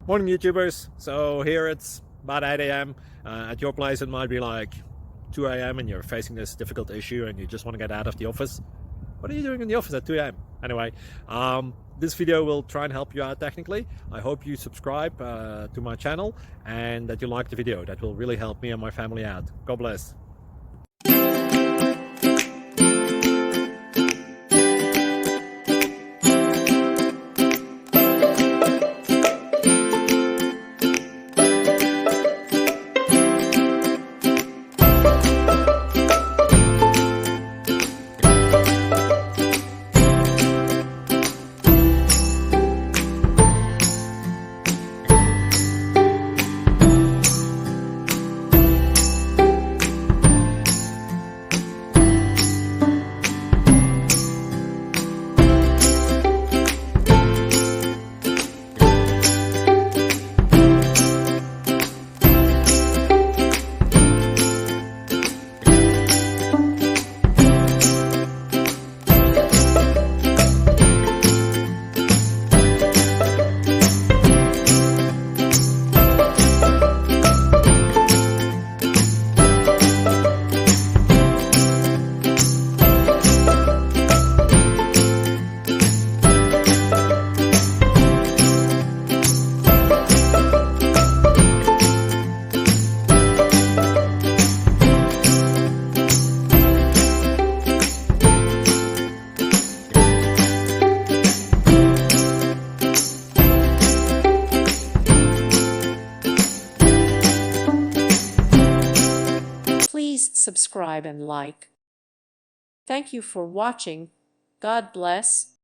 Morning YouTubers. So here it's about 8 a.m. At your place it might be like 2 a.m. and you're facing this difficult issue and you just want to get out of the office. What are you doing in the office at 2 a.m.? Anyway, this video will try and help you out technically. I hope you subscribe to my channel and that you like the video. That will really help me and my family out. God bless. Please subscribe and like. Thank you for watching. God bless.